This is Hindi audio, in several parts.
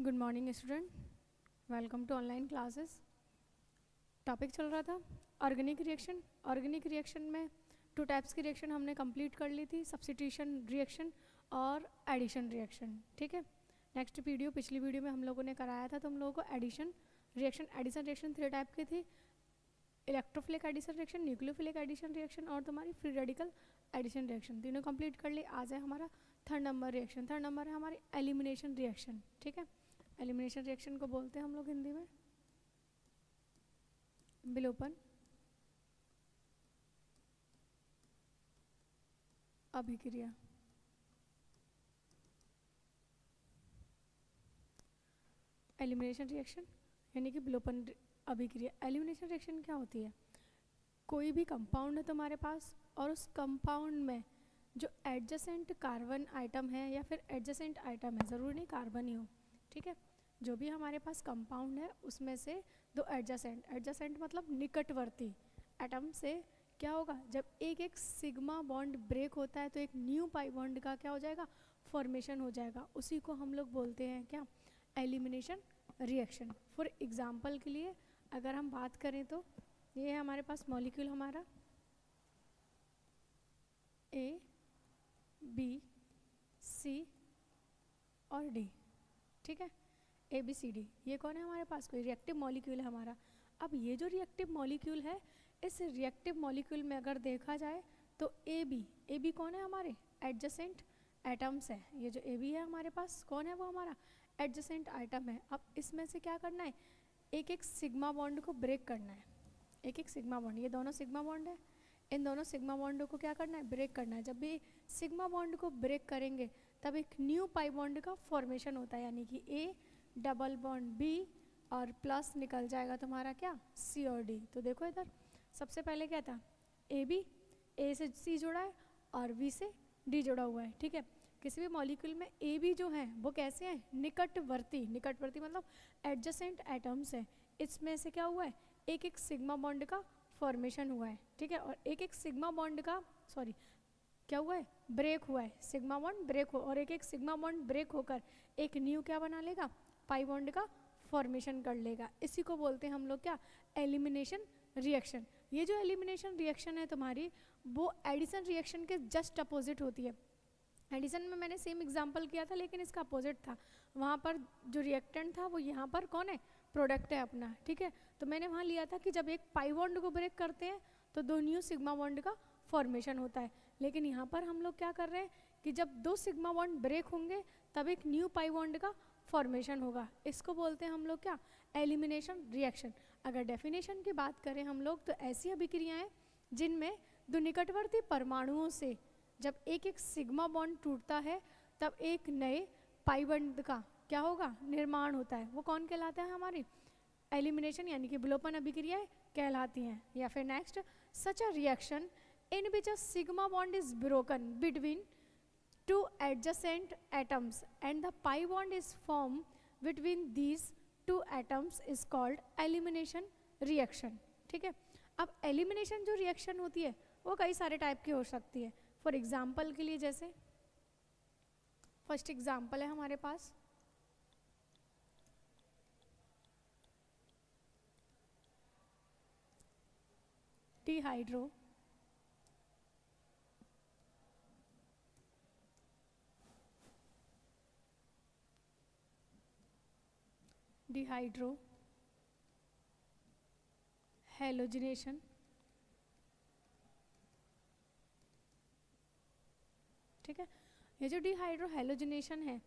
Good morning student, welcome to online classes. Topic चल रहा था ऑर्गेनिक रिएक्शन। ऑर्गेनिक रिएक्शन में टू टाइप्स की रिएक्शन हमने कंप्लीट कर ली थी, सब्स्टिट्यूशन रिएक्शन और एडिशन रिएक्शन। ठीक है, नेक्स्ट वीडियो पिछली वीडियो में हम लोगों ने कराया था तुम लोगों को addition reaction. Addition reaction 3 type की थी, electrophilic addition reaction, nucleophilic addition reaction और तुम्हारी फ्री रेडिकल एडिशन रिएक्शन। तीनों कंप्लीट कर ली। आज है हमारा third number reaction. Third number है हमारी एलिमिनेशन रिएक्शन। ठीक है, एलिमिनेशन रिएक्शन को बोलते हैं हम लोग हिंदी में विलोपन अभिक्रिया। एलिमिनेशन रिएक्शन यानी कि विलोपन अभिक्रिया। एलिमिनेशन रिएक्शन क्या होती है? कोई भी कंपाउंड है तुम्हारे पास और उस कंपाउंड में जो एडजेसेंट कार्बन आइटम है या फिर एडजेसेंट आइटम है, ज़रूरी नहीं कार्बन ही हो, ठीक है, जो भी हमारे पास कंपाउंड है उसमें से दो एडजेसेंट मतलब निकटवर्ती एटम से क्या होगा, जब एक एक सिग्मा बॉन्ड ब्रेक होता है तो एक न्यू पाई बॉन्ड का क्या हो जाएगा, फॉर्मेशन हो जाएगा। उसी को हम लोग बोलते हैं क्या, एलिमिनेशन रिएक्शन। फॉर एग्जांपल के लिए अगर हम बात करें तो ये है हमारे पास मॉलिक्यूल हमारा ए बी सी और डी। ठीक है, ए बी सी डी, ये कौन है हमारे पास, कोई रिएक्टिव मॉलिक्यूल है हमारा। अब ये जो रिएक्टिव मॉलिक्यूल है, इस रिएक्टिव मॉलिक्यूल में अगर देखा जाए तो ए बी कौन है, हमारे एडजेसेंट एटम्स है। ये जो ए बी है हमारे पास कौन है, वो हमारा एडजेसेंट आइटम है। अब इसमें से क्या करना है, एक एक सिग्मा बॉन्ड को ब्रेक करना है। एक एक सिग्मा बॉन्ड, ये दोनों सिग्मा बॉन्ड है, इन दोनों सिग्मा बॉन्ड को क्या करना है, ब्रेक करना है। जब भी सिग्मा बॉन्ड को ब्रेक करेंगे तब एक न्यू पाई बॉन्ड का फॉर्मेशन होता है, यानी कि ए डबल बॉन्ड बी और प्लस निकल जाएगा तुम्हारा क्या, सी और डी। तो देखो इधर सबसे पहले क्या था, ए बी, ए से सी जुड़ा है और बी से डी जुड़ा हुआ है। ठीक है, किसी भी मॉलिक्यूल में ए बी जो है वो कैसे हैं, निकटवर्ती। निकटवर्ती मतलब एडजेसेंट एटम्स है। इसमें से क्या हुआ है, एक एक सिग्मा बॉन्ड का फॉर्मेशन हुआ है। ठीक है, और एक एक सिग्मा बॉन्ड का क्या हुआ है, ब्रेक हुआ है। सिग्मा बॉन्ड ब्रेक हो और एक एक सिग्मा बॉन्ड ब्रेक होकर एक न्यू क्या बना लेगा, पाई बॉन्ड का फॉर्मेशन कर लेगा। इसी को बोलते हैं हम लोग क्या, एलिमिनेशन रिएक्शन। ये जो एलिमिनेशन रिएक्शन है तुम्हारी, वो एडिशन रिएक्शन के जस्ट अपोजिट होती है। एडिशन में मैंने सेम एग्जांपल किया था लेकिन इसका अपोजिट था। वहाँ पर जो रिएक्टेंट था वो यहाँ पर कौन है, प्रोडक्ट है अपना। ठीक है, तो मैंने वहाँ लिया था कि जब एक पाई बॉन्ड को ब्रेक करते हैं तो दो न्यू सिग्मा बॉन्ड का फॉर्मेशन होता है। लेकिन यहाँ पर हम लोग क्या कर रहे हैं कि जब दो सिग्मा बॉन्ड ब्रेक होंगे तब एक न्यू पाई बॉन्ड का फॉर्मेशन होगा। इसको बोलते हैं हम लोग क्या, एलिमिनेशन रिएक्शन। अगर डेफिनेशन की बात करें हम लोग तो ऐसी अभिक्रियाएं जिनमें दो निकटवर्ती परमाणुओं से जब एक एक सिग्मा बॉन्ड टूटता है तब एक नए पाई बॉन्ड का क्या होगा, निर्माण होता है। वो कौन कहलाता है, हमारी एलिमिनेशन यानी कि विलोपन अभिक्रियाएं कहलाती हैं। या फिर next, such a reaction in which a sigma bond is broken between two adjacent atoms and the pi bond is formed between these two atoms is called elimination reaction। ठीक है, अब एलिमिनेशन जो रिएक्शन होती है वो कई सारे टाइप की हो सकती है। फॉर एग्जांपल के लिए जैसे फर्स्ट एग्जांपल है हमारे पास डिहाइड्रो हैलोजिनेशन। ठीक है, ये जो डिहाइड्रो हैलोजिनेशन है,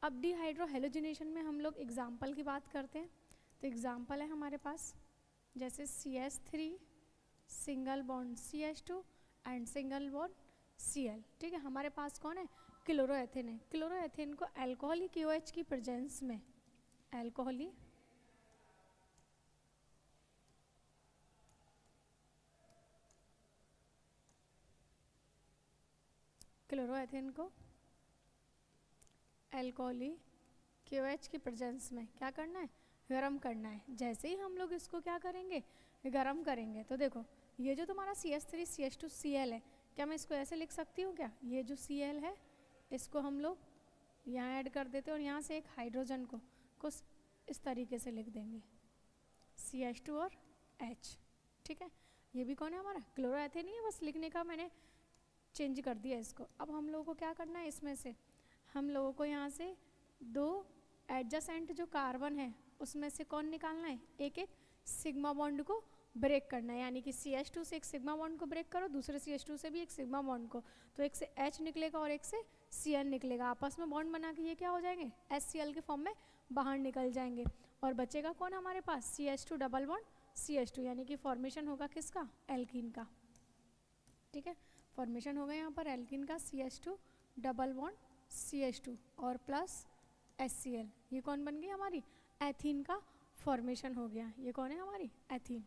अब डिहाइड्रो हैलोजिनेशन में हम लोग एग्जाम्पल की बात करते हैं। तो एग्जाम्पल है हमारे पास जैसे CH3 single bond CH2 and single bond Cl। ठीक है, हमारे पास कौन है, क्लोरोएथेन है। क्लोरोएथेन को अल्कोहलिक OH की प्रेजेंस में, अल्कोहलिक क्लोरोएथेन को अल्कोहलिक KOH की प्रेजेंस में क्या करना है, गर्म करना है। जैसे ही हम लोग इसको क्या करेंगे, गर्म करेंगे, तो देखो ये जो तुम्हारा CH3 CH2 Cl है, क्या मैं इसको ऐसे लिख सकती हूँ क्या, ये जो Cl है इसको हम लोग यहाँ ऐड कर देते हैं और यहाँ से एक हाइड्रोजन को, को इस तरीके से लिख देंगे CH2 और H, ठीक है। ये भी कौन है हमारा क्लोरोएथेन ही है, बस लिखने का मैंने चेंज कर दिया इसको। अब हम लोगों को क्या करना है, इसमें से हम लोगों को यहाँ से दो एडजेसेंट जो कार्बन है उसमें से कौन निकालना है, एक एक सिग्मा बॉन्ड को ब्रेक करना है। यानी कि CH2 से एक सिग्मा बॉन्ड को ब्रेक करो, दूसरे CH2 से भी एक सिग्मा बॉन्ड को, तो एक से H निकलेगा और एक से Cl निकलेगा। आपस में बॉन्ड बना के ये क्या हो जाएंगे, HCl के फॉर्म में बाहर निकल जाएंगे। और बचेगा कौन हमारे पास, CH2 डबल बॉन्ड CH2, यानी कि फॉर्मेशन होगा किसका, एल्कीन का, ठीक है। फॉर्मेशन होगा यहाँ पर एल्कीन का CH2 डबल बॉन्ड CH2 और प्लस HCl। ये कौन बन गई हमारी, एथीन का फॉर्मेशन हो गया। ये कौन है हमारी, एथीन।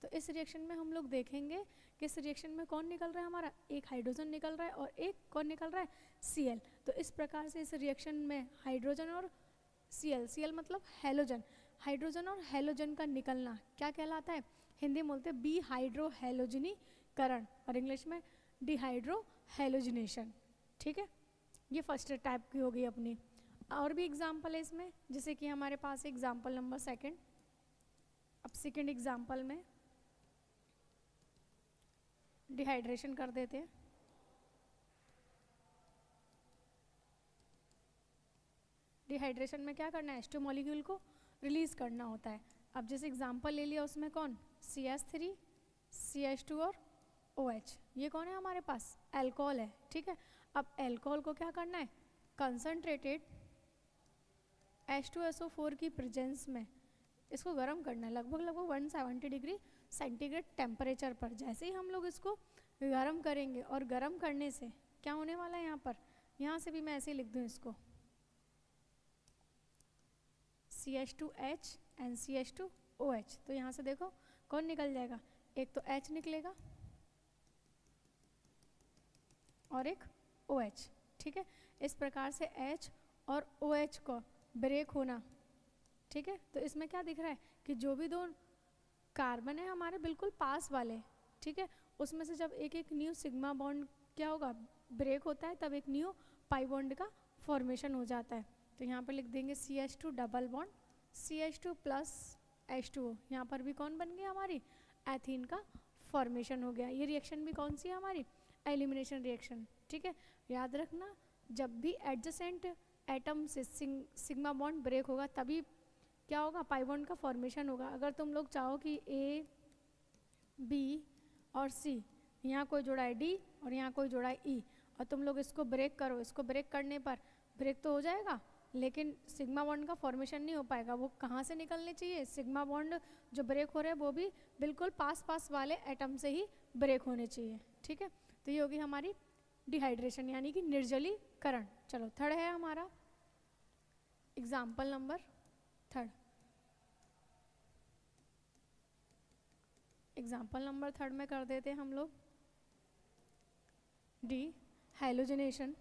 तो इस रिएक्शन में हम लोग देखेंगे कि इस रिएक्शन में कौन निकल रहा है हमारा, एक हाइड्रोजन निकल रहा है और एक कौन निकल रहा है, Cl। तो इस प्रकार से इस रिएक्शन में हाइड्रोजन और Cl मतलब हेलोजन, हाइड्रोजन और हेलोजन का निकलना क्या कहलाता है, हिंदी में बोलते हैं बी हाइड्रो हेलोजनीकरण और इंग्लिश में डिहाइड्रो हेलोजिनेशन, ठीक है। ये फर्स्ट टाइप की होगी अपनी। और भी एग्जाम्पल है इसमें, जैसे कि हमारे पास एग्जाम्पल नंबर सेकंड। अब सेकंड एग्जाम्पल में डिहाइड्रेशन कर देते हैं। डिहाइड्रेशन में क्या करना है, H2 मॉलिक्यूल को रिलीज करना होता है। अब जैसे एग्जाम्पल ले लिया उसमें कौन, CH3 CH2 और OH, ये कौन है हमारे पास, अल्कोहल है, ठीक है। अब अल्कोहल को क्या करना है, कंसनट्रेटेड H2SO4 की प्रेजेंस में इसको गर्म करना है, लगभग 170 डिग्री सेंटीग्रेड टेम्परेचर पर। जैसे ही हम लोग इसको गर्म करेंगे और गर्म करने से क्या होने वाला है, यहाँ से भी मैं ऐसे ही लिख दूँ इसको, CH2H एंड CH2OH। तो यहाँ से देखो कौन निकल जाएगा, एक तो H निकलेगा और एक OH, ठीक है। इस प्रकार से H और OH को ब्रेक होना, ठीक है। तो इसमें क्या दिख रहा है कि जो भी दो कार्बन है हमारे बिल्कुल पास वाले, ठीक है, उसमें से जब एक एक न्यू सिग्मा बॉन्ड क्या होगा, ब्रेक होता है, तब एक न्यू पाई बॉन्ड का फॉर्मेशन हो जाता है। तो यहाँ पर लिख देंगे CH2 double bond CH2 plus H2O। यहाँ पर भी कौन बन गया हमारी, एथीन का फॉर्मेशन हो गया। ये रिएक्शन भी कौन सी है हमारी, एलिमिनेशन रिएक्शन, ठीक है। याद रखना, जब भी एडजेसेंट एटम से सिग्मा बॉन्ड ब्रेक होगा तभी क्या होगा, पाई बॉन्ड का फॉर्मेशन होगा। अगर तुम लोग चाहो कि A B और C, यहाँ कोई जोड़ा है D और यहाँ कोई जोड़ा है E, और तुम लोग इसको ब्रेक करो, इसको ब्रेक करने पर ब्रेक तो हो जाएगा लेकिन सिग्मा बॉन्ड का फॉर्मेशन नहीं हो पाएगा। वो कहाँ से निकलने चाहिए, सिग्मा बॉन्ड जो ब्रेक हो रहे हैं वो भी बिल्कुल पास वाले एटम से ही ब्रेक होने चाहिए, ठीक है। तो ये होगी हमारी डिहाइड्रेशन यानी कि निर्जलीकरण। चलो थर्ड है हमारा example number third. Example number third में कर देते हैं हम लोग D halogenation.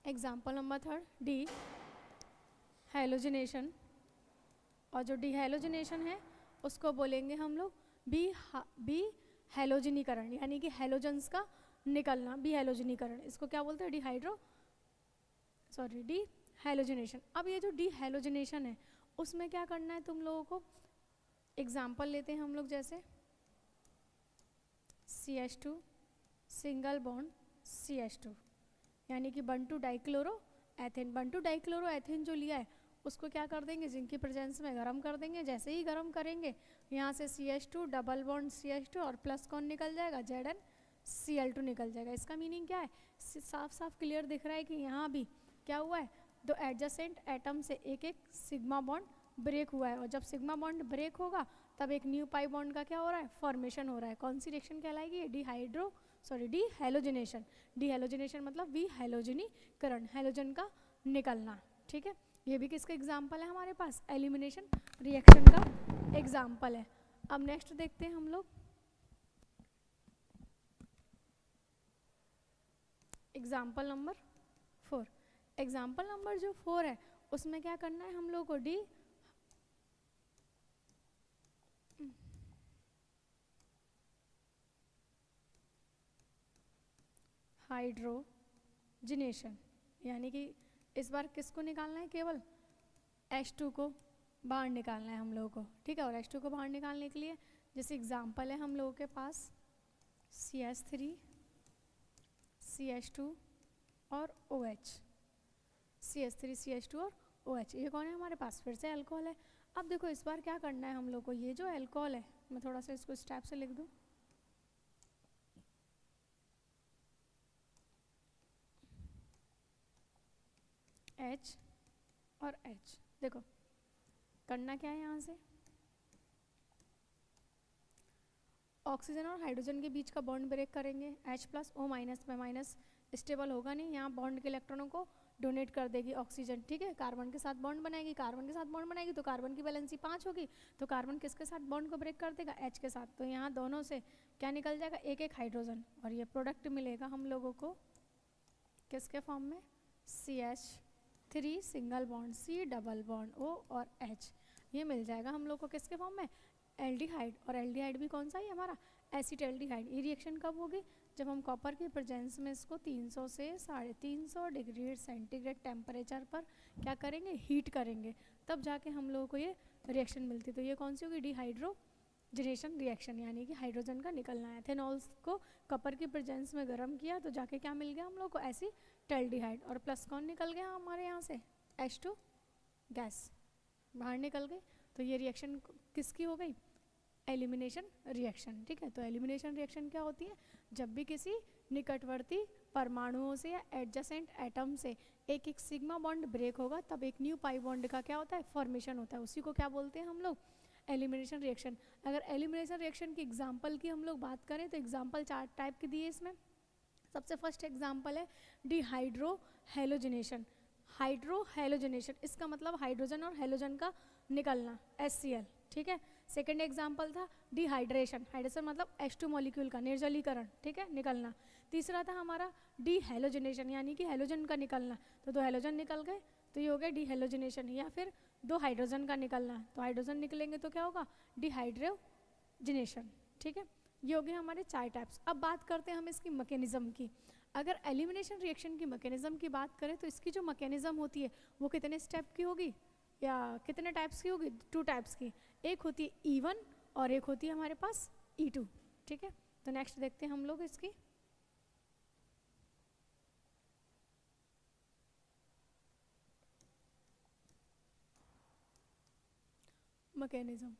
Example number third D halogenation. और जो डी हैलोजिनेशन है उसको बोलेंगे हम लोग बी हैलोजनीकरण, यानी कि हैलोजन्स का निकलना, बी हैलोजनीकरण। इसको क्या बोलते हैं, डी हैलोजिनेशन। अब ये जो डी हैलोजिनेशन है उसमें क्या करना है तुम लोगों को, एग्जाम्पल लेते हैं हम लोग, जैसे CH2 सिंगल बॉन्ड CH2 यानी कि 1,2 डाइक्लोरो एथेन। 1,2 डाइक्लोरो एथेन जो लिया है उसको क्या कर देंगे, जिनकी प्रेजेंस में गर्म कर देंगे। जैसे ही गर्म करेंगे यहाँ से CH2 डबल बॉन्ड CH2 और प्लस कौन निकल जाएगा, ZnCl2 निकल जाएगा। इसका मीनिंग क्या है, साफ साफ क्लियर दिख रहा है कि यहाँ भी क्या हुआ है, दो एडजेसेंट एटम से एक एक सिग्मा बॉन्ड ब्रेक हुआ है। और जब सिग्मा बॉन्ड ब्रेक होगा तब एक न्यू पाई बॉन्ड का क्या हो रहा है, फॉर्मेशन हो रहा है। कौन सी रिएक्शन कहलाएगी, डी हैलोजिनेशन। डी हैलोजिनेशन मतलब वी हैलोजनीकरण, हैलोजन का निकलना, ठीक है। ये भी किसका एग्जाम्पल है हमारे पास, एलिमिनेशन रिएक्शन का एग्जाम्पल है। अब नेक्स्ट देखते हैं हम लोग एग्जाम्पल नंबर 4। एग्जाम्पल नंबर जो 4 है उसमें क्या करना है हम लोग को, डिहाइड्रोजिनेशन, यानी कि इस बार किसको निकालना है, केवल H2 को बाहर निकालना है हम लोगों को, ठीक है। और H2 को बाहर निकालने के लिए जैसे एग्जाम्पल है हम लोगों के पास CH3, CH2 और OH, CH3, CH2 और OH, ये कौन है हमारे पास, फिर से अल्कोहल है। अब देखो इस बार क्या करना है हम लोग को, ये जो अल्कोहल है, मैं थोड़ा सा इसको इस टाइप से लिख दूँ, H और H, देखो करना क्या है, यहाँ से ऑक्सीजन और हाइड्रोजन के बीच का बॉन्ड ब्रेक करेंगे, H प्लस O माइनस में माइनस स्टेबल होगा नहीं, यहाँ बॉन्ड के इलेक्ट्रॉनों को डोनेट कर देगी ऑक्सीजन, ठीक है। कार्बन के साथ बॉन्ड बनाएगी, कार्बन के साथ बॉन्ड बनाएगी तो कार्बन की वैलेंसी 5 होगी, तो कार्बन किसके साथ बॉन्ड को ब्रेक कर देगा, H के साथ, तो यहाँ दोनों से क्या निकल जाएगा, एक एक हाइड्रोजन, और ये प्रोडक्ट मिलेगा हम लोगों को किसके फॉर्म में, CH3 single bond, C double bond O और H, ये मिल जाएगा हम लोग को किसके फॉर्म में, एल्डिहाइड। और एल्डिहाइड भी कौन सा है हमारा, एसिटाल्डिहाइड। ये रिएक्शन कब होगी, जब हम कॉपर के प्रेजेंस में इसको 300 से 350 डिग्री सेंटीग्रेड टेम्परेचर पर क्या करेंगे, हीट करेंगे, तब जाके हम लोगों को ये रिएक्शन मिलती है। तो ये कौन सी होगी, डिहाइड्रोजनेशन रिएक्शन, यानी कि हाइड्रोजन का निकलना है। एथेनॉल को कॉपर की प्रेजेंस में गर्म किया तो जाके क्या मिल गया हम लोग को, एसिटाल्डिहाइड, और प्लस कौन निकल गया हमारे यहाँ से, H2 गैस बाहर निकल गई। तो ये रिएक्शन किसकी हो गई, एलिमिनेशन रिएक्शन, ठीक है। तो एलिमिनेशन रिएक्शन क्या होती है, जब भी किसी निकटवर्ती परमाणुओं से या एडजेसेंट एटम से एक एक सिग्मा बॉन्ड ब्रेक होगा, तब एक न्यू पाई बॉन्ड का क्या होता है, फॉर्मेशन होता है, उसी को क्या बोलते हैं हम लोग, एलिमिनेशन रिएक्शन। अगर एलिमिनेशन रिएक्शन की एग्जाम्पल की हम लोग बात करें तो एग्जाम्पल 4 टाइप की दी है इसमें। सबसे फर्स्ट एग्जाम्पल है डिहाइड्रोहेलोजिनेशन, हाइड्रोहेलोजिनेशन, इसका मतलब हाइड्रोजन और हेलोजन का निकलना, HCl, ठीक है। सेकेंड एग्जाम्पल था डिहाइड्रेशन, हाइड्रेशन मतलब H2 मॉलिक्यूल का निर्जलीकरण, ठीक है, निकलना। तीसरा था हमारा डिहेलोजिनेशन, यानी कि हेलोजन का निकलना, तो 2 हेलोजन निकल गए तो ये हो गया डिहेलोजिनेशन। या फिर 2 हाइड्रोजन का निकलना, तो हाइड्रोजन निकलेंगे तो क्या होगा, डिहाइड्रोजिनेशन, ठीक है। ये हो गए हमारे 4 टाइप्स। अब बात करते हैं हम इसकी मैकेनिज्म की। अगर एलिमिनेशन रिएक्शन की मैकेनिज्म की बात करें तो इसकी जो मैकेनिज्म होती है वो कितने स्टेप की होगी या कितने टाइप्स की होगी, 2 टाइप्स की, एक होती है E1 और एक होती है हमारे पास E2, ठीक है। तो नेक्स्ट देखते हैं हम लोग इसकी मैकेनिज्म,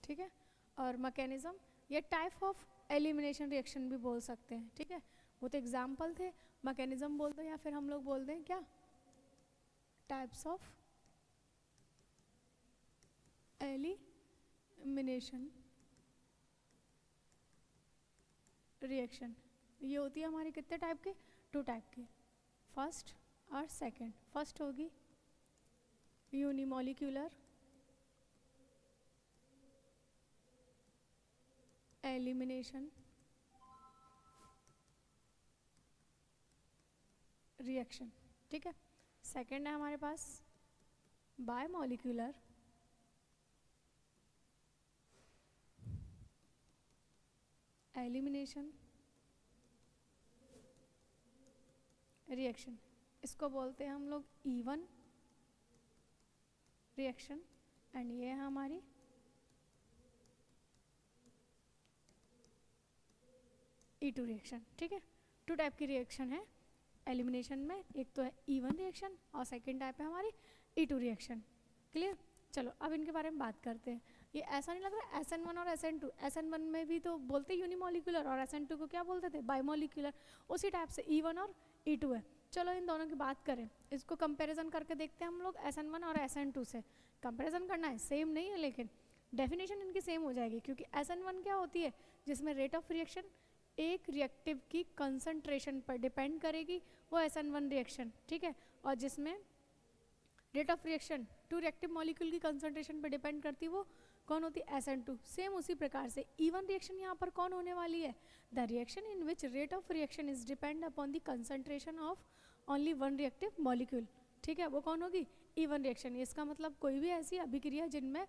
ठीक है। और मैकेनिज्म ये टाइप ऑफ एलिमिनेशन रिएक्शन भी बोल सकते हैं, ठीक है। वो तो एग्जाम्पल थे, मैकेनिज्म बोल दो या फिर हम लोग बोलते हैं क्या, टाइप्स ऑफ एलिमिनेशन रिएक्शन। ये होती है हमारी कितने टाइप की, 2 टाइप की, फर्स्ट और सेकंड। फर्स्ट होगी यूनिमॉलिक्यूलर एलिमिनेशन रिएक्शन, ठीक है। सेकंड है हमारे पास बायमॉलिक्यूलर एलिमिनेशन रिएक्शन, इसको बोलते हैं हम लोग E1 रिएक्शन, एंड ये है हमारी E2 रिएक्शन, ठीक है। 2 टाइप की रिएक्शन है एलिमिनेशन में, एक तो है E1 रिएक्शन और सेकंड टाइप है हमारी E2 रिएक्शन, क्लियर। चलो अब इनके बारे में बात करते हैं। ये ऐसा नहीं लग रहा है SN1 और SN2, SN1 में भी तो बोलते यूनिमॉलिक्यूलर और SN2 को क्या बोलते थे, बायमॉलिक्यूलर, उसी टाइप से E1 और E2 है। चलो इन दोनों की बात करें, इसको कंपैरिजन करके देखते हैं हम लोग SN1 और SN2 से। कंपैरिजन करना है, सेम नहीं है लेकिन डेफिनेशन इनकी सेम हो जाएगी, क्योंकि SN1 क्या होती है, जिसमें रेट ऑफ रिएक्शन एक रिएक्टिव की कंसंट्रेशन पर डिपेंड करेगी, वो SN1 रिएक्शन, ठीक है। और जिसमें rate of reaction 2 reactive molecule की कंसंट्रेशन पर डिपेंड करती, वो कौन होती है, SN2। सेम उसी प्रकार से E1 रिएक्शन यहाँ पर कौन होने वाली है, the reaction in which rate of reaction is depend upon the concentration of only 1 reactive molecule, ठीक है, वो कौन होगी, E1 रिएक्शन। इसका मतलब कोई भी ऐसी अभिक्रिया जिनमें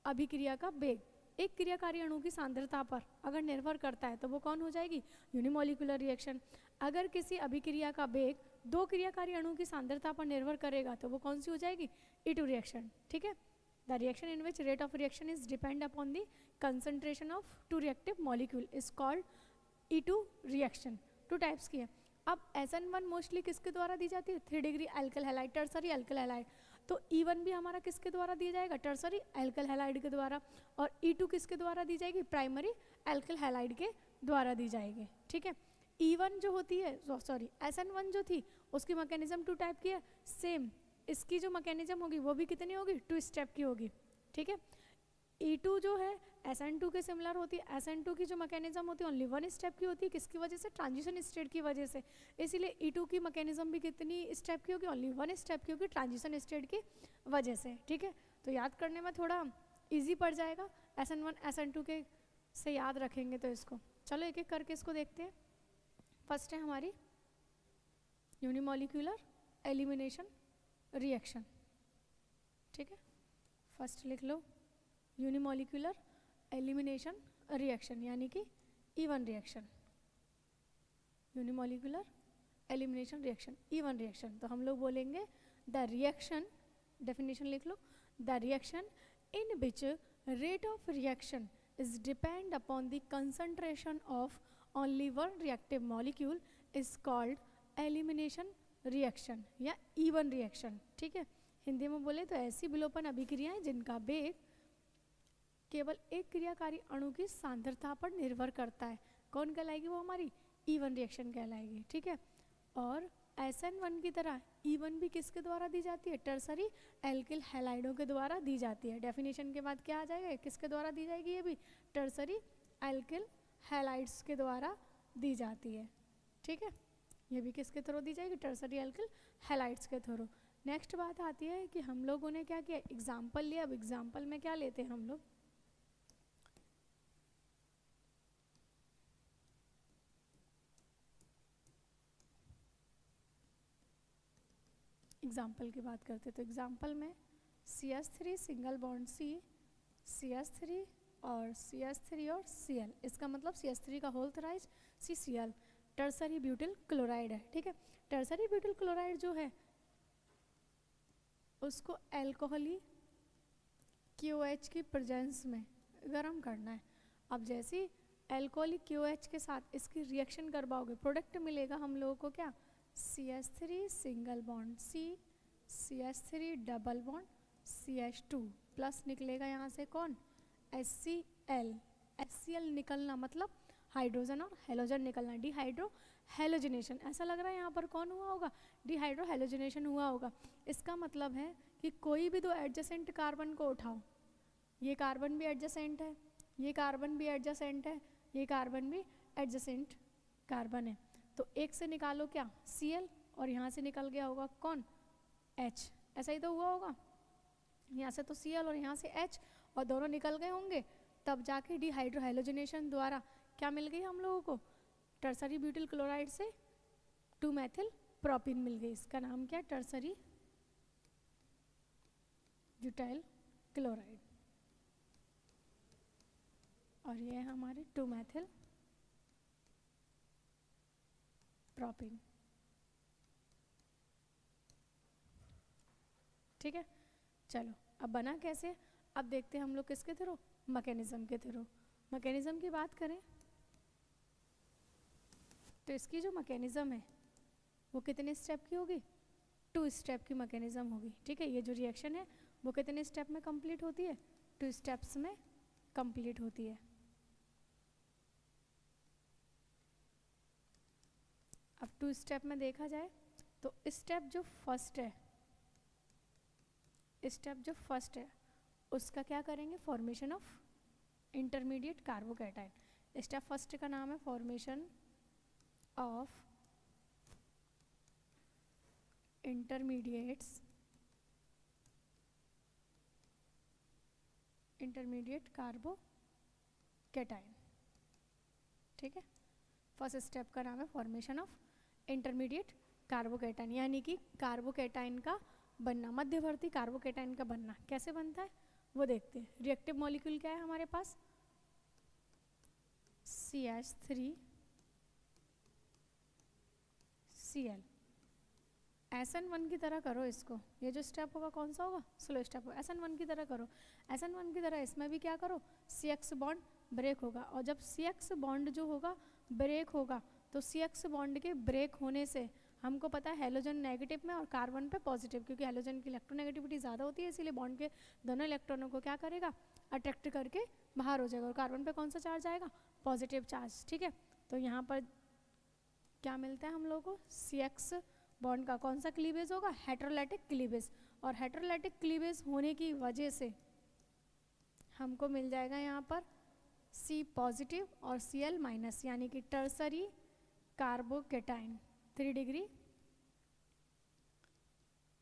अभिक्रिया का वेग एक क्रियाकारी अणु की सांद्रता पर अगर निर्भर करता है तो वो कौन हो जाएगी, यूनिमोलिकुलर रिएक्शन। अगर किसी अभिक्रिया का वेग दो क्रियाकारी अणु की सांद्रता पर निर्भर करेगा तो वो कौन सी हो जाएगी, E2 रिएक्शन। ठीक है, the reaction in which rate of reaction is depend upon the concentration of two reactive molecule is called E2 reaction. Two types की है। अब SN1 मोस्टली किसके द्वारा दी जाती है, 3 degree alkyl halide, tertiary alkyl halide. तो E1 भी हमारा किसके द्वारा दिया जाएगा, टर्सरी एल्किल हैलाइड के द्वारा। और E2 किसके द्वारा दी जाएगी, प्राइमरी एल्किल हैलाइड के द्वारा दी जाएगी। ठीक है, E1 जो होती है, सॉरी SN1 जो थी उसकी मैकेनिज्म 2 टाइप की है, सेम इसकी जो मैकेनिज्म होगी वो भी कितनी होगी, 2 स्टेप की होगी। ठीक है, E2 जो है SN2 के सिमिलर होती है। SN2 की जो मैकेनिज्म होती है ओनली 1 स्टेप की होती है, किसकी वजह से, ट्रांजिशन स्टेट की वजह से। इसीलिए E2 की मैकेनिज्म भी कितनी स्टेप की होगी, ओनली 1 स्टेप की होगी, ट्रांजिशन स्टेट की वजह से। ठीक है, तो याद करने में थोड़ा ईजी पड़ जाएगा, SN1 SN2 के से याद रखेंगे तो इसको। चलो एक एक करके इसको देखते हैं। फर्स्ट है हमारी यूनिमोलिकुलर एलिमिनेशन रिएक्शन। ठीक है, फर्स्ट लिख लो यूनिमोलिकुलर एलिमिनेशन रिएक्शन यानी कि E1 reaction. Unimolecular elimination reaction, E1 reaction. तो हम लोग बोलेंगे द रिएक्शन, डेफिनेशन लिख लो, the reaction in which rate of reaction is depend upon the concentration of only one reactive molecule is called elimination reaction या E1 reaction। ठीक है, हिंदी में बोले तो ऐसी विलोपन अभिक्रियाएं जिनका वेग केवल एक क्रियाकारी अणु की सांद्रता पर निर्भर करता है, कौन कहलाएगी, वो हमारी E1 रिएक्शन कहलाएगी। ठीक है, और SN1 की तरह E1 भी किसके द्वारा दी जाती है, टर्सरी एल्किल हैलाइडों के द्वारा दी जाती है। डेफिनेशन के बाद क्या आ जाएगा, किसके द्वारा दी जाएगी, ये भी टर्सरी एल्किल हैलाइड्स के द्वारा दी जाती है। ठीक है, ये भी किसके थ्रू दी जाएगी, टर्सरी एल्किल हैलाइड्स के थ्रू। नेक्स्ट बात आती है कि हम लोगों ने क्या किया, एग्जाम्पल लिया। अब एग्जाम्पल में क्या लेते हैं हम लोग, एग्जाम्पल की बात करते तो एग्जाम्पल में CH3 सिंगल बॉन्ड CH3 और CH3 और Cl, इसका मतलब CH3 का whole thrice CCl, tertiary butyl chloride है। ठीक है, टर्सरी ब्यूटिल क्लोराइड जो है उसको एल्कोहली QH की प्रेजेंस में गर्म करना है। अब जैसे एल्कोहलिक QH के साथ इसकी रिएक्शन करवाओगे, प्रोडक्ट मिलेगा हम लोगों को क्या, CH3 single bond CH3 double bond CH2 plus निकलेगा यहाँ से कौन, HCl निकलना मतलब हाइड्रोजन और हेलोजन निकलना, डिहाइड्रो हेलोजिनेशन। ऐसा लग रहा है यहाँ पर कौन हुआ होगा, डिहाइड्रो हेलोजिनेशन हुआ होगा। इसका मतलब है कि कोई भी दो एडजेसेंट कार्बन को उठाओ, ये कार्बन भी एडजेसेंट है, ये कार्बन भी एडजेसेंट है, ये कार्बन भी एडजेसेंट कार्बन है, तो एक से निकालो क्या, Cl, और यहाँ से निकल गया होगा कौन, H। ऐसा ही तो हुआ होगा, यहाँ से तो Cl और यहाँ से H, और दोनों निकल गए होंगे, तब जाके डिहाइड्रोहेलोजिनेशन द्वारा क्या मिल गई हम लोगों को, टर्सरी ब्यूटिल क्लोराइड से 2 मेथिल प्रोपिन मिल गई। इसका नाम क्या है, टर्सरी ब्यूटाइल क्लोराइड, और ये है हमारे 2 मेथिल प्रोपिन। ठीक है, चलो अब बना कैसे, अब देखते हैं हम लोग किसके थ्रू, मैकेनिज्म के थ्रू। मैकेनिज्म की बात करें तो इसकी जो मैकेनिज्म है वो कितने स्टेप की होगी, 2 स्टेप की मैकेनिज्म होगी। ठीक है, ये जो रिएक्शन है वो कितने स्टेप में कंप्लीट होती है, 2 स्टेप्स में कंप्लीट होती है। अब 2 स्टेप में देखा जाए तो स्टेप जो फर्स्ट है उसका क्या करेंगे, formation of intermediate carbocation. Step first का नाम है फॉर्मेशन ऑफ इंटरमीडिएट कार्बोकैटायन। ठीक है, फर्स्ट स्टेप का नाम है फॉर्मेशन ऑफ इंटरमीडिएट कार्बोकैटायन, यानी कि कार्बोकैटायन का बनना, मध्यवर्ती कार्बोकैटायन का बनना। कैसे बनता है वो देखते हैं। रिएक्टिव मॉलिक्यूल क्या है हमारे पास, CH3 Cl। SN1 की तरह करो इसको, ये जो स्टेप होगा कौन सा होगा, स्लो स्टेप होगा। SN1 की तरह करो, SN1 की तरह इसमें भी क्या करो, CX बॉन्ड ब्रेक होगा, और जब CX बॉन्ड जो होगा ब्रेक होगा तो CX बॉन्ड के ब्रेक होने से हमको पता है हेलोजन नेगेटिव में और कार्बन पे पॉजिटिव, क्योंकि हेलोजन की इलेक्ट्रोनेगेटिविटी ज़्यादा होती है, इसीलिए बॉन्ड के दोनों इलेक्ट्रॉनों को क्या करेगा, अट्रैक्ट करके बाहर हो जाएगा, और कार्बन पे कौन सा चार्ज आएगा, पॉजिटिव चार्ज। ठीक है, तो यहाँ पर क्या मिलता है हम लोगों को, CX बॉन्ड का कौन सा क्लीवेज होगा, हेटेरोलाइटिक क्लीवेज, और हेटेरोलाइटिक क्लीवेज होने की वजह से हमको मिल जाएगा यहाँ पर C पॉजिटिव और Cl माइनस, यानी कि टर्सरी कार्बोकेटाइन, 3 डिग्री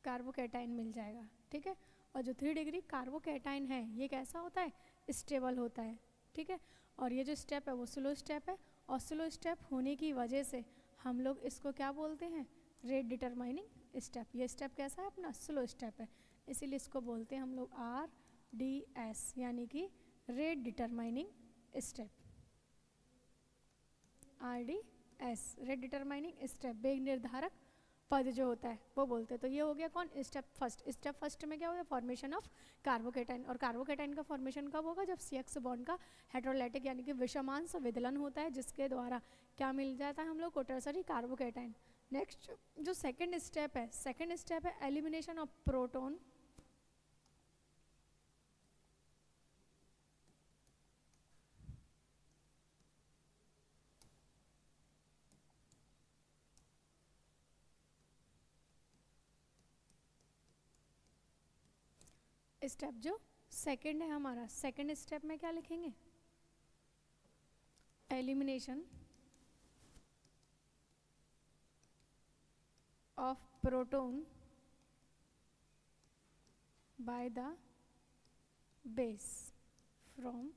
कार्बोकेटाइन मिल जाएगा। ठीक है, और जो 3 डिग्री कार्बोकेटाइन है ये कैसा होता है, स्टेबल होता है। ठीक है, और ये जो स्टेप है वो स्लो स्टेप है, और स्लो स्टेप होने की वजह से हम लोग इसको क्या बोलते हैं, रेट डिटरमाइनिंग स्टेप। ये स्टेप कैसा है अपना, स्लो स्टेप है, इसीलिए इसको बोलते हैं हम लोग RDS, यानी कि rate determining step. RDS rate determining step, वेग निर्धारक पद जो होता है वो बोलते हैं। तो ये हो गया कौन, स्टेप फर्स्ट। स्टेप फर्स्ट में क्या हो गया, फॉर्मेशन ऑफ कार्बोकेटाइन, और कार्बोकेटाइन का फॉर्मेशन कब होगा, जब CX बॉन्ड का हेटेरोलाइटिक यानी कि विषमांश विदलन होता है, जिसके द्वारा क्या मिल जाता है हम लोग को, टर्सरी कार्बोकेटाइन। नेक्स्ट जो सेकेंड स्टेप है, सेकेंड स्टेप है एलिमिनेशन ऑफ प्रोटॉन स्टेप जो सेकेंड है हमारा, सेकेंड स्टेप में क्या लिखेंगे, elimination of proton by the base from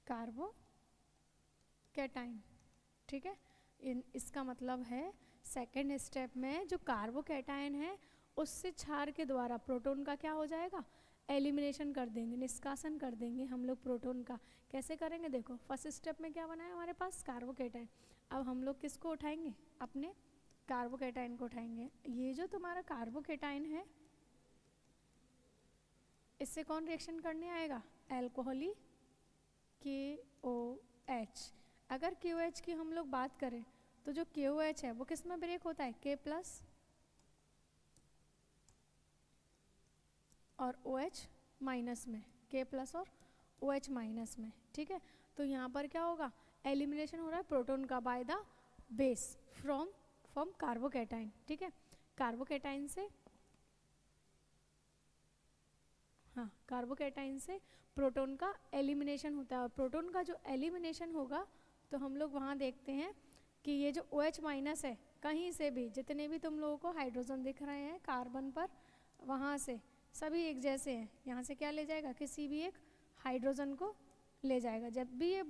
carbocation. ठीक है, इसका मतलब है सेकेंड स्टेप में जो कार्बोकेटाइन है उससे क्षार के द्वारा प्रोटॉन का क्या हो जाएगा, एलिमिनेशन कर देंगे, निष्कासन कर देंगे हम लोग प्रोटॉन का। कैसे करेंगे, देखो फर्स्ट स्टेप में क्या बना है हमारे पास, कार्बोकेटाइन। अब हम लोग किसको उठाएंगे, अपने कार्बोकेटाइन को उठाएंगे। ये जो तुम्हारा कार्बोकेटाइन है इससे कौन रिएक्शन करने आएगा, एल्कोहली KOH। अगर KOH की हम लोग बात करें तो जो KOH है वो किस में ब्रेक होता है, K प्लस और OH माइनस में, K प्लस और OH माइनस में। ठीक है, तो यहाँ पर क्या होगा, एलिमिनेशन हो रहा है प्रोटॉन का by the base from carbocation. ठीक है, कार्बोकेटाइन से, हाँ कार्बोकेटाइन से प्रोटॉन का एलिमिनेशन होता है, और प्रोटॉन का जो एलिमिनेशन होगा तो हम लोग वहाँ देखते हैं कि ये जो OH माइनस है, कहीं से भी जितने भी तुम लोगों को हाइड्रोजन दिख रहे हैं कार्बन पर, वहाँ से सभी एक जैसे हैं, यहाँ से क्या ले जाएगा, किसी भी एक हाइड्रोजन को ले जाएगा। जब भी ये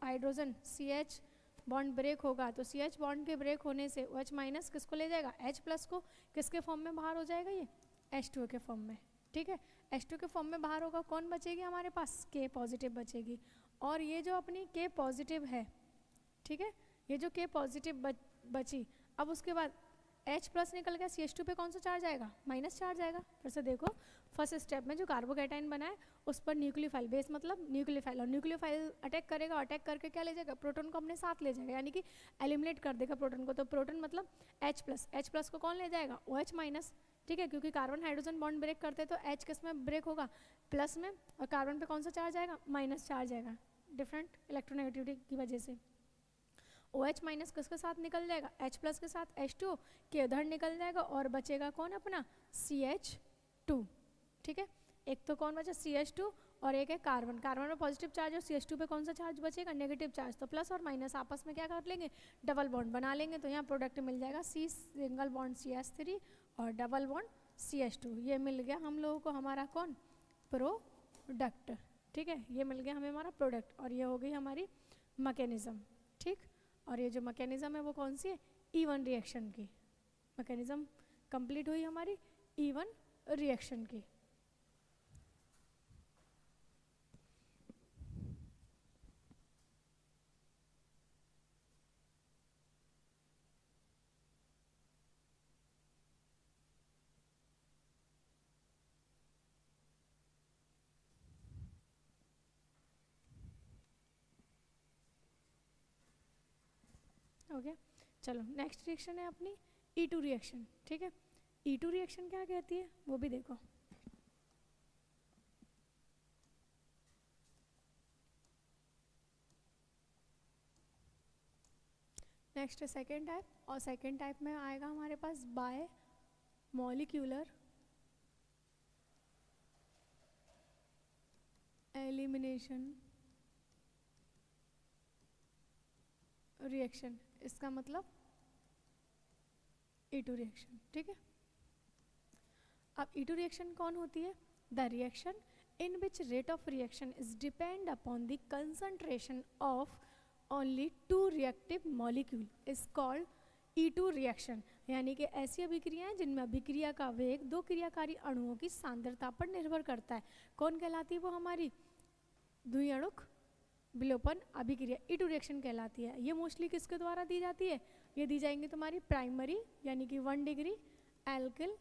हाइड्रोजन CH बॉन्ड ब्रेक होगा तो CH बॉन्ड के ब्रेक होने से OH माइनस किसको ले जाएगा, H प्लस को, किसके फॉर्म में बाहर हो जाएगा, ये H2O के फॉर्म में। ठीक है, H2 के फॉर्म में बाहर होगा, कौन बचेगी हमारे पास, K पॉजिटिव बचेगी। और ये जो अपनी K पॉजिटिव है, ठीक है, ये जो K पॉजिटिव बची, अब उसके बाद H प्लस निकल गया, CH2 पे कौन सा चार्ज आएगा, माइनस चार्ज आएगा। फिर से देखो फर्स्ट स्टेप में जो कार्बोकेटाइन बना है उस पर न्यूक्लियोफाइल, बेस मतलब न्यूक्लियोफाइल, और न्यूक्लियोफाइल अटैक करेगा, अटैक करके क्या ले जाएगा, प्रोटॉन को अपने साथ ले जाएगा, यानी कि एलिमिनेट कर देगा प्रोटॉन को। तो प्रोटॉन मतलब H प्लस को कौन ले जाएगा, OH माइनस। ठीक है, क्योंकि कार्बन हाइड्रोजन बॉन्ड ब्रेक करते हैं तो H किस में ब्रेक होगा, प्लस में, और कार्बन पे कौन सा चार्ज आएगा, माइनस चार्ज आएगा, डिफरेंट इलेक्ट्रोनेगेटिविटी की वजह से। OH माइनस किसके साथ निकल जाएगा, H प्लस के साथ H2O के उधर निकल जाएगा, और बचेगा कौन अपना CH2। ठीक है, एक तो कौन बचा CH2 और एक है कार्बन, कार्बन में पॉजिटिव चार्ज और CH2 पे कौन सा चार्ज बचेगा, नेगेटिव चार्ज। तो प्लस और माइनस आपस में क्या कर लेंगे, डबल बॉन्ड बना लेंगे, तो यहाँ प्रोडक्ट मिल जाएगा C सिंगल बॉन्ड CH3 और डबल बॉन्ड CH2। ये मिल गया हम लोगों को हमारा कौन, प्रोडक्ट। ठीक है, ये मिल गया हमें हमारा प्रोडक्ट, और ये हो गई हमारी मैकेनिज्म। ठीक, और ये जो मैकेनिज्म है वो कौन सी है, E1 रिएक्शन की। मैकेनिज्म कंप्लीट हुई हमारी E1 रिएक्शन की। हो गया। चलो नेक्स्ट रिएक्शन है अपनी E2 रिएक्शन, ठीक है। E2 रिएक्शन क्या कहती है वो भी देखो। नेक्स्ट है सेकेंड टाइप, और सेकेंड टाइप में आएगा हमारे पास बाय मॉलिक्यूलर एलिमिनेशन रिएक्शन, इसका मतलब E2 रिएक्शन, ठीक है। अब E2 रिएक्शन कौन होती है? The reaction in which rate of reaction is depend upon the concentration of only two reactive molecule is called E2 reaction। यानी कि ऐसी अभिक्रियाएं जिनमें अभिक्रिया का वेग दो क्रियाकारी अणुओं की सांद्रता पर निर्भर करता है। कौन कहलाती है वो? हमारी द्विअणुक विलोपन अभिक्रिया E2 रिएक्शन कहलाती है। ये मोस्टली किसके द्वारा दी जाती है? ये दी जाएंगी तुम्हारी प्राइमरी यानी कि 1 डिग्री एल्किल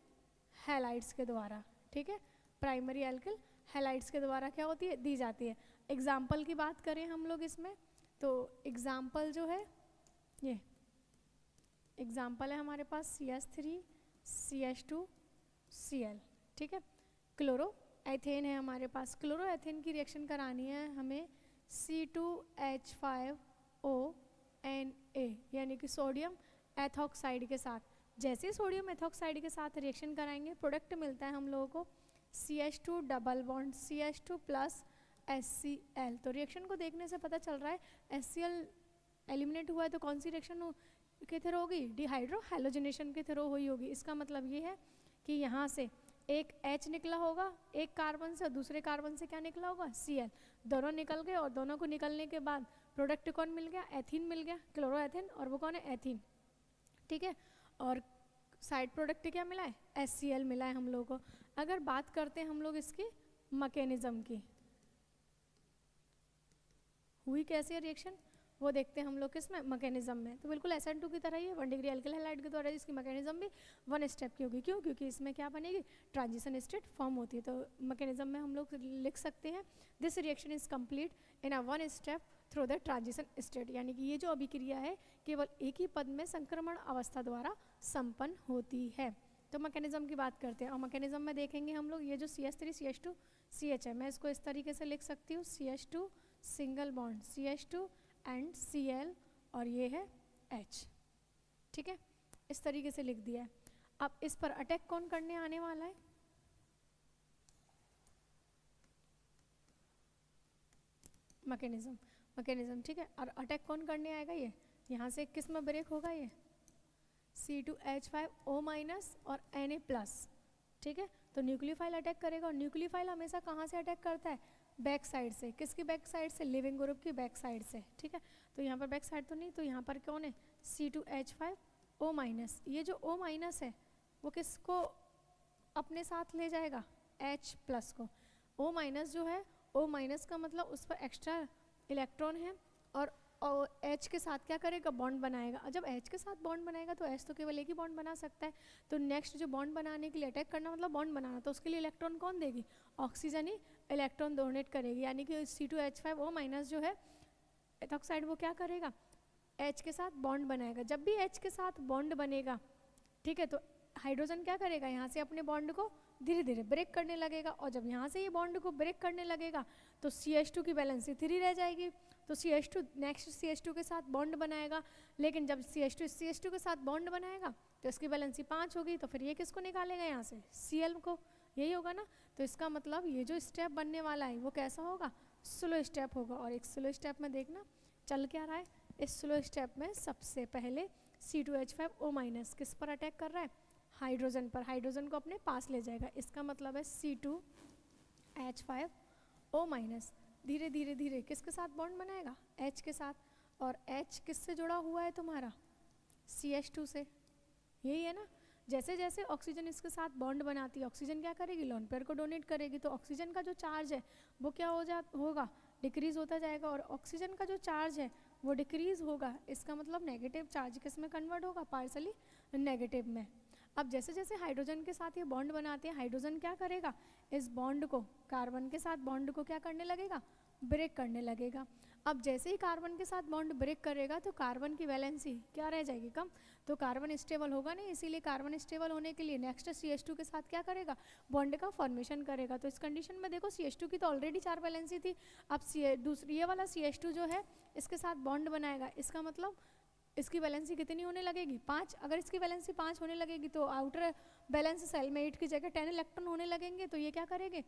हैलाइड्स के द्वारा, ठीक है। प्राइमरी एल्किल हैलाइड्स के द्वारा क्या होती है? दी जाती है। एग्जाम्पल की बात करें हम लोग इसमें, तो एग्जाम्पल जो है ये एग्जाम्पल है हमारे पास CH3 CH2 Cl, ठीक है। क्लोरो एथेन है हमारे पास, क्लोरो एथेन की रिएक्शन करानी है हमें C2H5ONa यानी कि सोडियम एथॉक्साइड के साथ। जैसे ही सोडियम एथॉक्साइड के साथ रिएक्शन कराएंगे प्रोडक्ट मिलता है हम लोगों को CH2 double bond CH2 plus HCl। तो रिएक्शन को देखने से पता चल रहा है HCl एलिमिनेट हुआ है, तो कौन सी रिएक्शन के थ्रू होगी? डिहाइड्रो हैलोजिनेशन के थ्रू हुई होगी। इसका मतलब ये है कि यहाँ से एक H निकला होगा एक कार्बन से और दूसरे कार्बन से क्या निकला होगा? Cl। दोनों निकल गए और दोनों को निकलने के बाद प्रोडक्ट कौन मिल गया? एथीन मिल गया, क्लोरोएथेन, और वो कौन है? एथीन, ठीक है। और साइड प्रोडक्ट क्या मिला है? HCl मिला है हम लोगों को। अगर बात करते हैं हम लोग इसकी मैकेनिज्म की, हुई कैसी है रिएक्शन वो देखते हैं हम लोग किसमें? मैकेनिज्म में। तो बिल्कुल SN2 की तरह ही है, 1 डिग्री एल्किल हैलाइड के द्वारा इसकी मैकेनिज्म भी 1 स्टेप की होगी। क्यों? क्योंकि इसमें क्या बनेगी? ट्रांजिशन स्टेट फॉर्म होती है। तो मैकेनिज्म में हम लोग लिख सकते हैं this reaction is complete in a 1 step through the transition state, यानी कि ये जो अभिक्रिया है केवल एक ही पद में संक्रमण अवस्था द्वारा संपन्न होती है। तो मैकेनिज्म की बात करते हैं, और मैकेनिज्म में देखेंगे हम लोग ये जो CH3 CH2 CH है, मैं इसको इस तरीके से लिख सकती हूँ CH2 single bond CH2 and Cl, और ये है H, ठीक है। इस तरीके से लिख दिया है। अब इस पर अटैक कौन करने आने वाला है? मैकेनिज्म, ठीक है। और अटैक कौन करने आएगा? ये यहाँ से किस में ब्रेक होगा? ये C2H5O- और Na+, ठीक है। तो न्यूक्लियोफाइल अटैक करेगा, और न्यूक्लियोफाइल हमेशा कहाँ से अटैक करता है? बैक साइड से। किसकी बैक साइड से? लिविंग ग्रुप की बैक साइड से, ठीक है। तो यहाँ पर बैक साइड तो नहीं, तो यहाँ पर कौन है? C2H5O-। ये जो O- है वो किसको अपने साथ ले जाएगा? H+ को। O- जो है, O- का मतलब उस पर एक्स्ट्रा इलेक्ट्रॉन है, और H के साथ क्या करेगा? बॉन्ड बनाएगा। और जब H के साथ बॉन्ड बनाएगा तो H तो केवल एक ही बॉन्ड बना सकता है। तो नेक्स्ट जो बॉन्ड बनाने के लिए अटैक करना मतलब बॉन्ड बनाना, तो उसके लिए इलेक्ट्रॉन कौन देगी? ऑक्सीजन ही इलेक्ट्रॉन डोनेट करेगी। यानी कि C2H5O- जो है एथॉक्साइड, वो क्या करेगा? H के साथ बॉन्ड बनाएगा। जब भी H के साथ बॉन्ड बनेगा, ठीक है, तो हाइड्रोजन क्या करेगा? यहाँ से अपने बॉन्ड को धीरे धीरे ब्रेक करने लगेगा, और जब यहाँ से ये बॉन्ड को ब्रेक करने लगेगा तो CH2 की वैलेंसी 3 रह जाएगी। तो CH2 नेक्स्ट CH2 के साथ बॉन्ड बनाएगा, लेकिन जब CH2 के साथ बॉन्ड बनाएगा तो इसकी वैलेंसी 5 होगी। तो फिर ये किसको निकालेगा यहाँ से? Cl को। यही होगा ना। तो इसका मतलब ये जो स्टेप बनने वाला है वो कैसा होगा? स्लो स्टेप होगा। और एक स्लो स्टेप में देखना चल क्या रहा है। इस स्लो स्टेप में सबसे पहले C2H5O- किस पर अटैक कर रहा है? हाइड्रोजन पर। हाइड्रोजन को अपने पास ले जाएगा। इसका मतलब है C2H5O- धीरे धीरे धीरे किसके साथ बॉन्ड बनाएगा? H के साथ। और H किससे जुड़ा हुआ है तुम्हारा? CH2 से। यही है ना। जैसे जैसे ऑक्सीजन इसके साथ बॉन्ड बनाती है, ऑक्सीजन क्या करेगी? लोन पेयर को डोनेट करेगी। तो ऑक्सीजन का जो चार्ज है वो क्या होगा? डिक्रीज होता जाएगा। और ऑक्सीजन का जो चार्ज है वो डिक्रीज होगा। इसका मतलब नेगेटिव चार्ज किस में कन्वर्ट होगा? पार्सली नेगेटिव में। अब जैसे जैसे हाइड्रोजन के साथ ये बॉन्ड बनाते हैं, हाइड्रोजन क्या करेगा? इस बॉन्ड को, कार्बन के साथ बॉन्ड को क्या करने लगेगा? ब्रेक करने लगेगा। अब जैसे ही कार्बन के साथ बॉन्ड ब्रेक करेगा तो कार्बन की वैलेंसी क्या रह जाएगी, कम, तो कार्बन स्टेबल होगा नहीं, इसीलिए कार्बन स्टेबल होने के लिए नेक्स्ट CH2 के साथ क्या करेगा, बॉन्ड का फॉर्मेशन करेगा। तो इस कंडीशन में देखो CH2 की तो ऑलरेडी 4 वैलेंसी थी, अब दूसरी ये वाला CH2 जो है इसके साथ बॉन्ड बनाएगा, इसका मतलब इसकी वैलेंसी कितनी होने लगेगी, 5। अगर इसकी वैलेंसी 5 होने लगेगी तो आउटर बैलेंस सेल में 8 की जगह 10 इलेक्ट्रॉन होने लगेंगे, तो ये क्या करेंगे,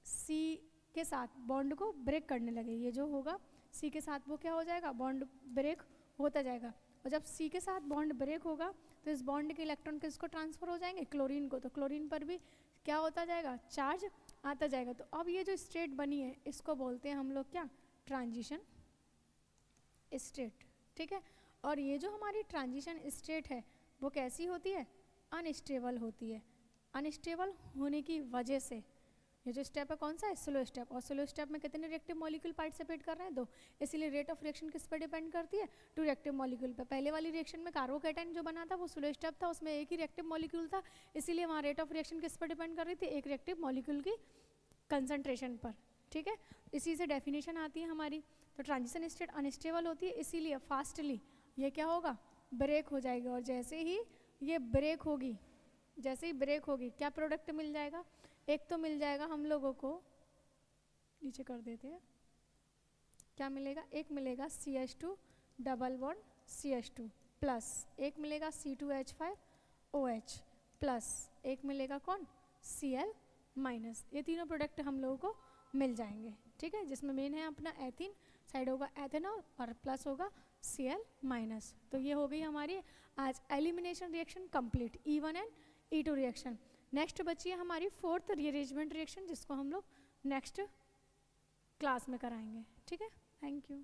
C के साथ बॉन्ड को ब्रेक करने लगे। ये जो होगा C के साथ वो क्या हो जाएगा, बॉन्ड ब्रेक होता जाएगा। और जब C के साथ बॉन्ड ब्रेक होगा तो इस बॉन्ड के इलेक्ट्रॉन किसको ट्रांसफ़र हो जाएंगे, क्लोरीन को, तो क्लोरीन पर भी क्या होता जाएगा, चार्ज आता जाएगा। तो अब ये जो स्टेट बनी है इसको बोलते हैं हम लोग क्या, ट्रांजिशन स्टेट, ठीक है। और ये जो हमारी ट्रांजिशन स्टेट है वो कैसी होती है, अनस्टेबल होती है। अनस्टेबल होने की वजह से ये जो स्टेप है कौन सा है, स्लो स्टेप, और स्लो स्टेप में कितने रिएक्टिव मॉलिक्यूल पार्टिसिपेट कर रहे हैं, 2, इसीलिए रेट ऑफ रिएक्शन किस पर डिपेंड करती है, 2 रिएक्टिव मॉलिक्यूल पे। पहले वाली रिएक्शन में कार्बोकेटाइन जो बना था वो स्लो स्टेप था, उसमें एक ही रिएक्टिव मॉलिक्यूल था, इसीलिए वहाँ रेट ऑफ रिएक्शन किस पर डिपेंड कर रही थी, एक रिएक्टिव मॉलिक्यूल की कंसंट्रेशन पर, ठीक है। इसी से डेफिनेशन आती है हमारी। तो ट्रांजिशन स्टेट अनस्टेबल होती है, इसीलिए फास्टली ये क्या होगा, ब्रेक हो जाएगा, और जैसे ही ये ब्रेक होगी, जैसे ही ब्रेक होगी क्या प्रोडक्ट मिल जाएगा, एक तो मिल जाएगा हम लोगों को, नीचे कर देते हैं, क्या मिलेगा, एक मिलेगा CH2 double bond CH2 plus, एक मिलेगा C2H5OH प्लस, एक मिलेगा कौन, Cl माइनस। ये तीनों प्रोडक्ट हम लोगों को मिल जाएंगे, ठीक है, जिसमें मेन है अपना एथीन, साइड होगा एथेनॉल और प्लस होगा Cl माइनस। तो ये हो गई हमारी आज elimination reaction complete, E1 and E2 reaction. Next बची है हमारी 4th रीअरेंजमेंट रिएक्शन, जिसको हम लोग नेक्स्ट क्लास में कराएंगे, ठीक है। Thank you.